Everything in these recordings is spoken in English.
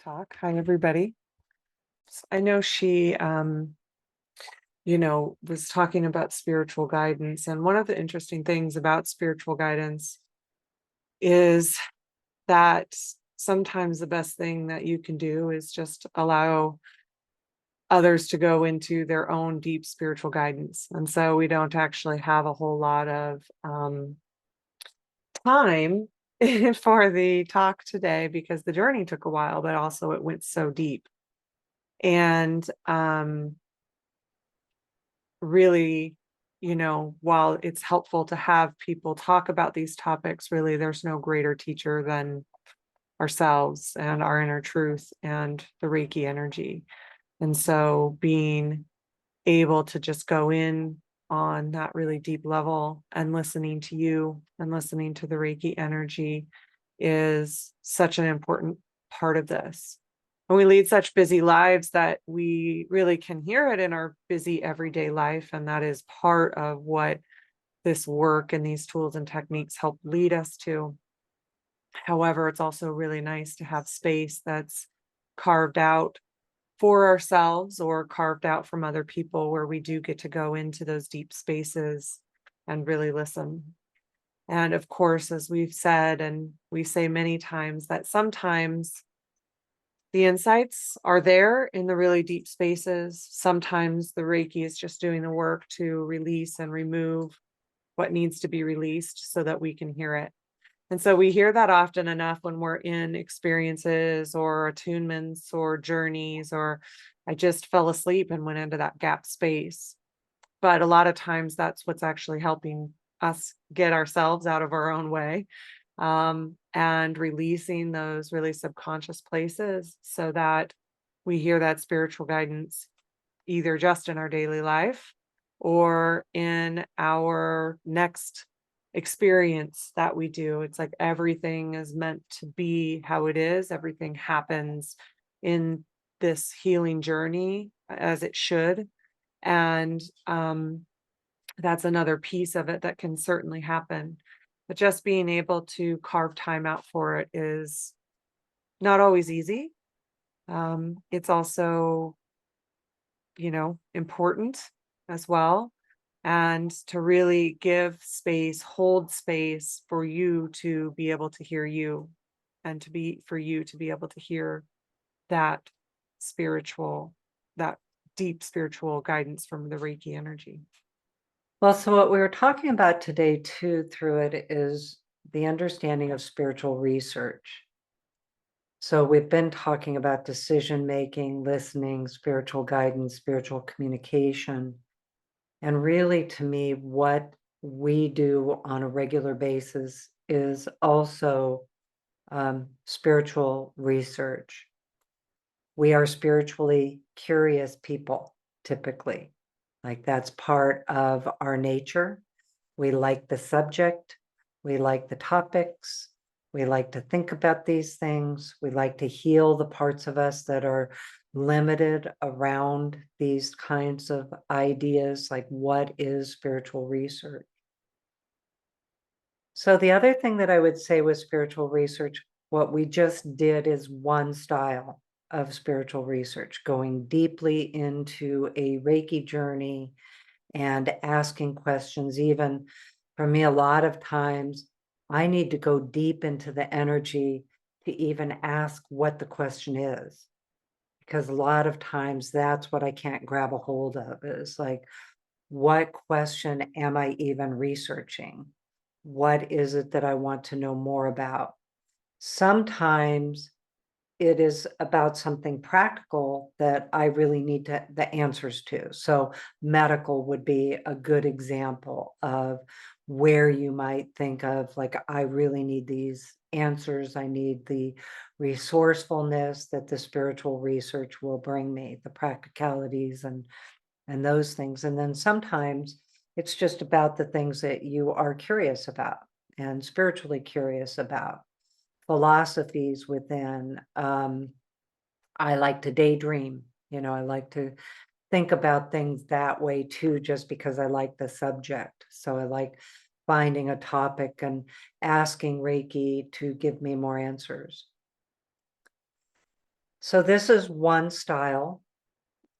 talk. Hi, everybody. I know she, was talking about spiritual guidance. And one of the interesting things about spiritual guidance is that sometimes the best thing that you can do is just allow others to go into their own deep spiritual guidance. And so we don't actually have a whole lot of time for the talk today because the journey took a while, but also it went so deep. And really, while it's helpful to have people talk about these topics, really, there's no greater teacher than ourselves and our inner truth and the Reiki energy. And so being able to just go in on that really deep level and listening to you and listening to the Reiki energy is such an important part of this. And we lead such busy lives that we really can hear it in our busy everyday life. And that is part of what this work and these tools and techniques help lead us to. However, it's also really nice to have space that's carved out for ourselves or carved out from other people where we do get to go into those deep spaces and really listen. And of course, as we've said, and we say many times, that sometimes the insights are there in the really deep spaces. Sometimes the Reiki is just doing the work to release and remove what needs to be released so that we can hear it. And so we hear that often enough when we're in experiences or attunements or journeys, or I just fell asleep and went into that gap space. But a lot of times that's what's actually helping us get ourselves out of our own way, and releasing those really subconscious places so that we hear that spiritual guidance either just in our daily life or in our next experience that we do. It's like everything is meant to be how it is. Everything happens in this healing journey as it should. And that's another piece of it that can certainly happen. But just being able to carve time out for it is not always easy. It's also, important as well. And to really give space, hold space for you to be able to hear you and for you to be able to hear that spiritual, that deep spiritual guidance from the Reiki energy. Well, so what we were talking about today, too, through it is the understanding of spiritual research. So we've been talking about decision making, listening, spiritual guidance, spiritual communication. And really, to me, what we do on a regular basis is also spiritual research. We are spiritually curious people, typically. Like that's part of our nature. We like the subject. We like the topics. We like to think about these things. We like to heal the parts of us that are limited around these kinds of ideas, like what is spiritual research? So, the other thing that I would say with spiritual research, what we just did is one style of spiritual research, going deeply into a Reiki journey and asking questions. Even for me, a lot of times I need to go deep into the energy to even ask what the question is. Because a lot of times that's what I can't grab a hold of is like, what question am I even researching? What is it that I want to know more about? Sometimes it is about something practical that I really need the answers to. So medical would be a good example of where you might think of like, I really need these answers. I need the resourcefulness that the spiritual research will bring me, the practicalities and those things. And then sometimes it's just about the things that you are curious about and spiritually curious about, philosophies within. I like to daydream, I like to think about things that way too, just because I like the subject. So I like finding a topic and asking Reiki to give me more answers. So this is one style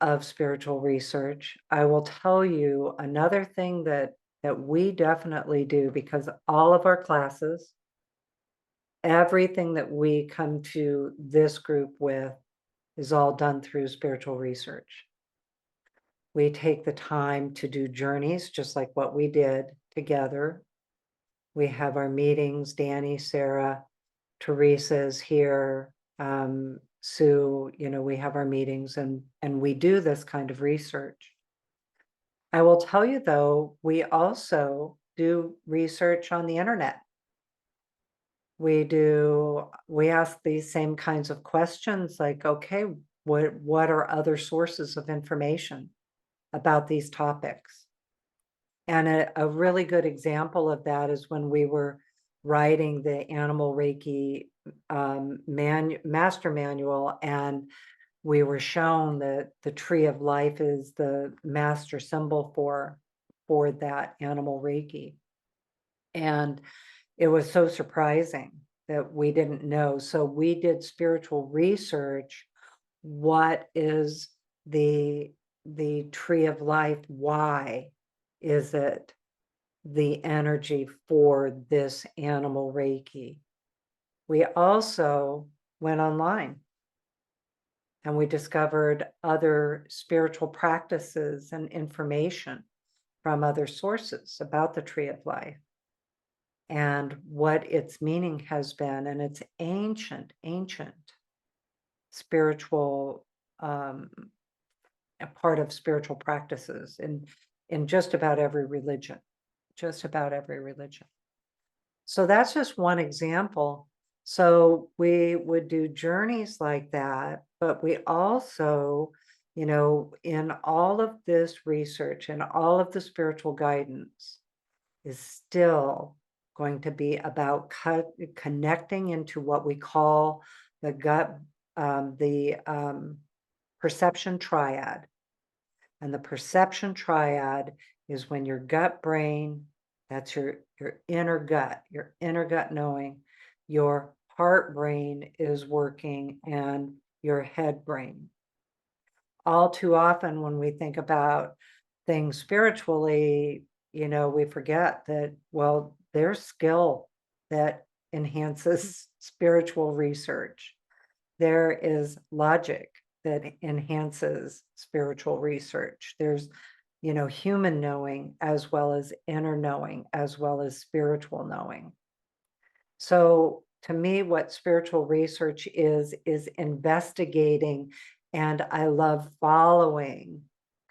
of spiritual research. I will tell you another thing that we definitely do, because all of our classes, everything that we come to this group with is all done through spiritual research. We take the time to do journeys, just like what we did together. We have our meetings, Danny, Sarah, Teresa's here, Sue, we have our meetings and we do this kind of research. I will tell you though, we also do research on the internet. We ask these same kinds of questions like, okay, what are other sources of information about these topics? And a really good example of that is when we were writing the Animal Reiki master manual, and we were shown that the tree of life is the master symbol for that animal Reiki. And it was so surprising that we didn't know. So we did spiritual research. What is the tree of life? Why is it the energy for this animal Reiki? We also went online and we discovered other spiritual practices and information from other sources about the tree of life and what its meaning has been. And it's ancient spiritual, a part of spiritual practices in just about every religion, So that's just one example. So we would do journeys like that, but we also, in all of this research and all of the spiritual guidance is still going to be about connecting into what we call the gut, the perception triad. And the perception triad is when your gut brain, that's your inner gut knowing, your heart brain is working, and your head brain. All too often when we think about things spiritually, we forget that, well, there's skill that enhances spiritual research. There is logic that enhances spiritual research. There's, human knowing as well as inner knowing, as well as spiritual knowing. So to me, what spiritual research is investigating, and I love following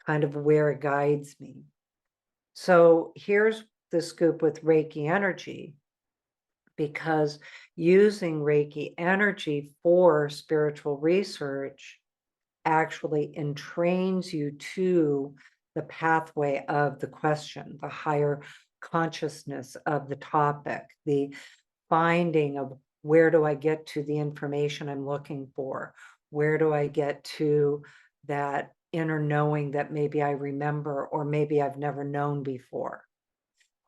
kind of where it guides me. So here's the scoop with Reiki energy, because using Reiki energy for spiritual research actually entrains you to the pathway of the question, the higher consciousness of the topic, the finding of where do I get to the information I'm looking for? Where do I get to that inner knowing that maybe I remember or maybe I've never known before?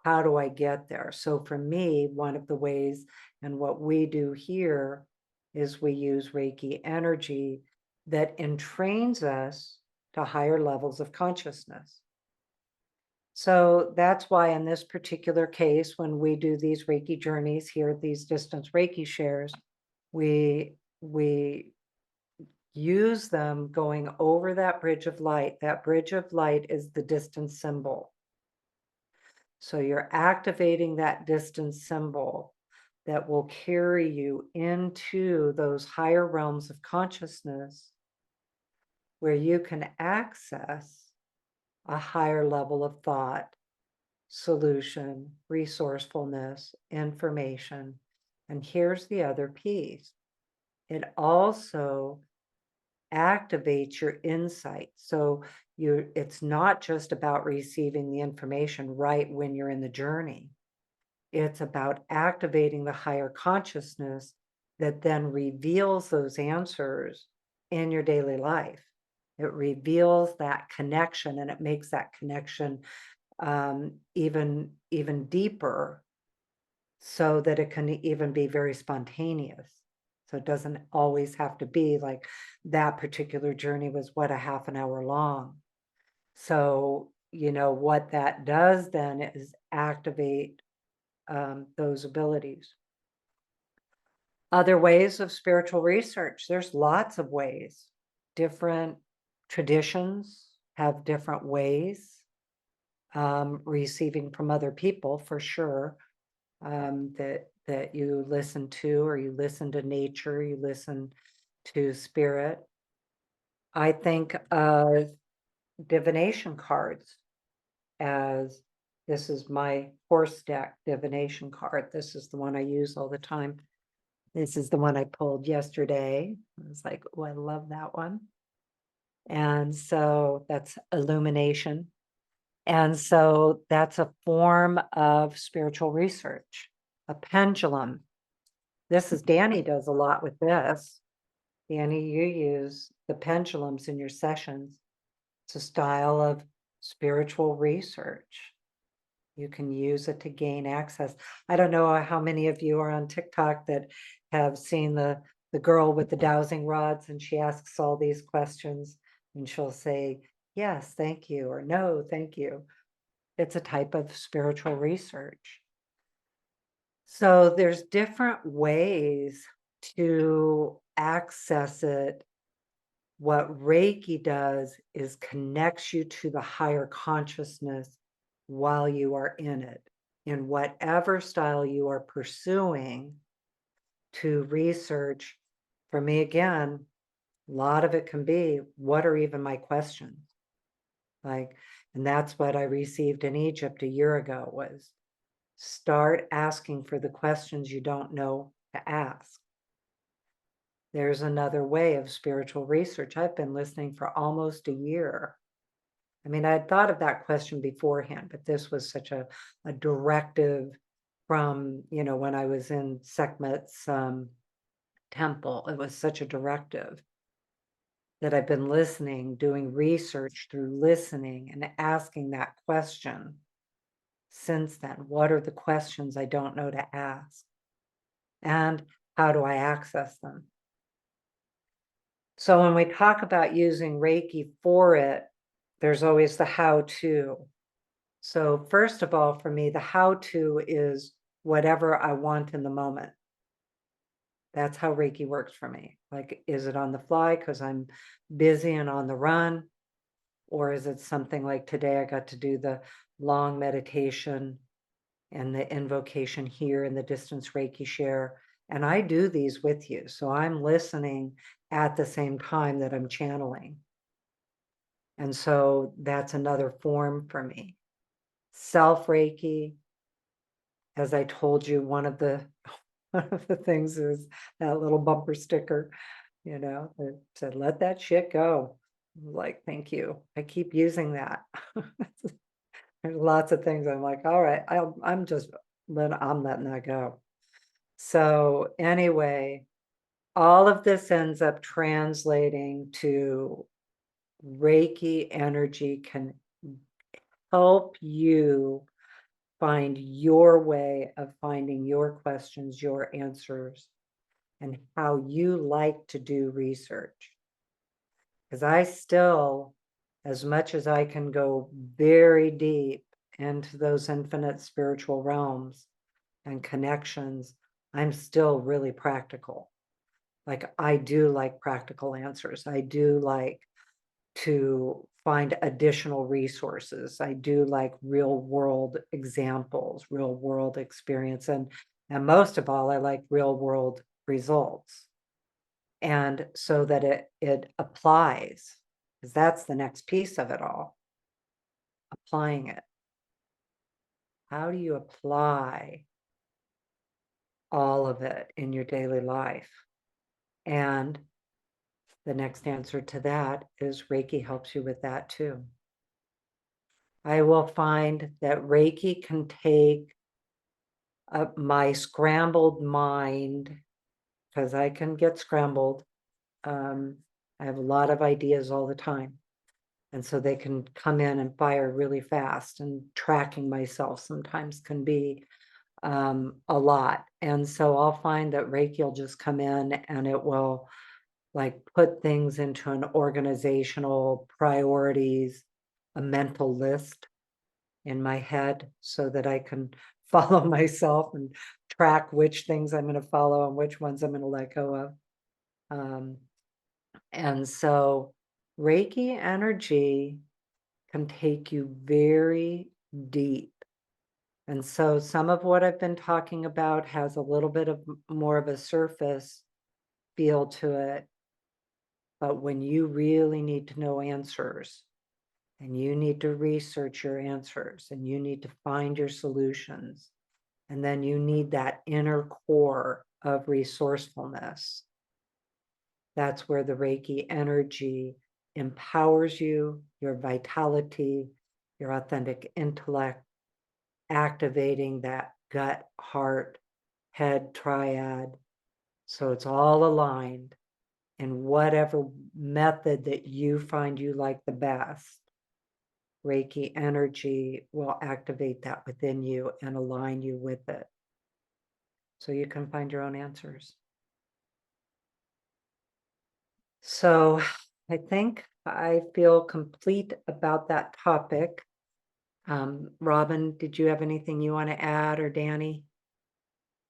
How do I get there? So for me, one of the ways, and what we do here, is we use Reiki energy that entrains us to higher levels of consciousness. So that's why in this particular case, when we do these Reiki journeys here, these distance Reiki shares, we use them going over that bridge of light. That bridge of light is the distance symbol. So you're activating that distance symbol that will carry you into those higher realms of consciousness where you can access a higher level of thought, solution, resourcefulness, information. And here's the other piece. It also activates your insight. So it's not just about receiving the information right when you're in the journey. It's about activating the higher consciousness that then reveals those answers in your daily life. It reveals that connection, and it makes that connection even deeper, so that it can even be very spontaneous. So it doesn't always have to be like that particular journey was what, a half an hour long. So, what that does then is activate those abilities. Other ways of spiritual research, there's lots of ways. Different traditions have different ways. Receiving from other people for sure, that you listen to, or you listen to nature, you listen to spirit. I think of divination cards as, this is my horse deck divination card. This is the one I use all the time. This is the one I pulled yesterday. I was like, oh, I love that one. And so that's illumination. And so that's a form of spiritual research, a pendulum. This is Danny does a lot with this. Danny, you use the pendulums in your sessions. It's a style of spiritual research. You can use it to gain access. I don't know how many of you are on TikTok that have seen the girl with the dowsing rods, and she asks all these questions, and she'll say, yes, thank you, or no, thank you. It's a type of spiritual research. So there's different ways to access it. What Reiki does is connects you to the higher consciousness while you are in it, in whatever style you are pursuing to research. For me, again, a lot of it can be, what are even my questions? Like, and that's what I received in Egypt a year ago, was start asking for the questions you don't know to ask. There's another way of spiritual research. I've been listening for almost a year. I mean, I had thought of that question beforehand, but this was such a directive from, when I was in Sekhmet's temple. It was such a directive that I've been listening, doing research through listening and asking that question since then. What are the questions I don't know to ask? And how do I access them? So when we talk about using Reiki for it, there's always the how-to. So first of all, for me, the how-to is whatever I want in the moment. That's how Reiki works for me. Like, is it on the fly because I'm busy and on the run? Or is it something like today I got to do the long meditation and the invocation here in the distance Reiki share. And I do these with you. So I'm listening at the same time that I'm channeling. And so that's another form for me. Self Reiki, as I told you, one of the things is that little bumper sticker, that said, let that shit go. Like, thank you. I keep using that. There's lots of things I'm like, all right, I'm letting that go. So anyway, all of this ends up translating to Reiki energy can help you find your way of finding your questions, your answers, and how you like to do research. Because I still, as much as I can go very deep into those infinite spiritual realms and connections, I'm still really practical. Like, I do like practical answers. I do like to find additional resources. I do like real world examples, real world experience. And most of all, I like real world results. And so that it applies, because that's the next piece of it all. Applying it. How do you apply all of it in your daily life? And the next answer to that is Reiki helps you with that too. I will find that Reiki can take my scrambled mind, because I can get scrambled. I have a lot of ideas all the time. And so they can come in and fire really fast, and tracking myself sometimes can be a lot. And so I'll find that Reiki will just come in and it will like put things into an organizational priorities, a mental list in my head so that I can follow myself and track which things I'm going to follow and which ones I'm going to let go of. Um, and so Reiki energy can take you very deep. And so some of what I've been talking about has a little bit of more of a surface feel to it. But when you really need to know answers and you need to research your answers and you need to find your solutions, and then you need that inner core of resourcefulness, that's where the Reiki energy empowers you, your vitality, your authentic intellect, activating that gut, heart, head triad. So it's all aligned in whatever method that you find you like the best. Reiki energy will activate that within you and align you with it. So you can find your own answers. So I think I feel complete about that topic. Robyn, did you have anything you want to add, or Danny?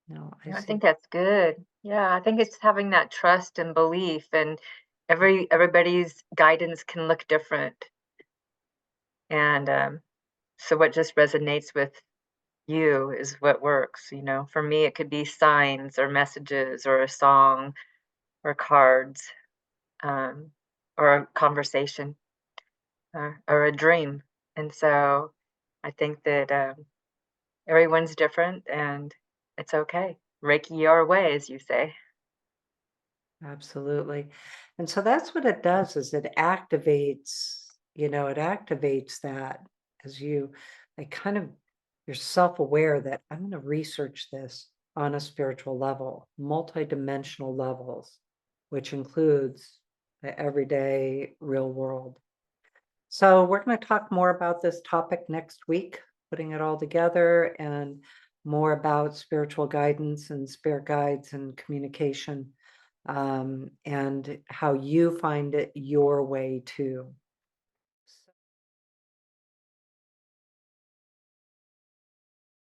No, I Yeah, I see. think that's good. Yeah, I think it's having that trust and belief, and everybody's guidance can look different. And so what just resonates with you is what works, you know. For me, it could be signs or messages or a song or cards, um, or a conversation or a dream. And so I think that everyone's different and it's okay. Reiki your way, as you say. Absolutely. And so that's what it does is it activates, it activates that as you like kind of you're self-aware that I'm going to research this on a spiritual level, multidimensional levels, which includes the everyday real world. So we're going to talk more about this topic next week, putting it all together and more about spiritual guidance and spirit guides and communication, and how you find it your way too.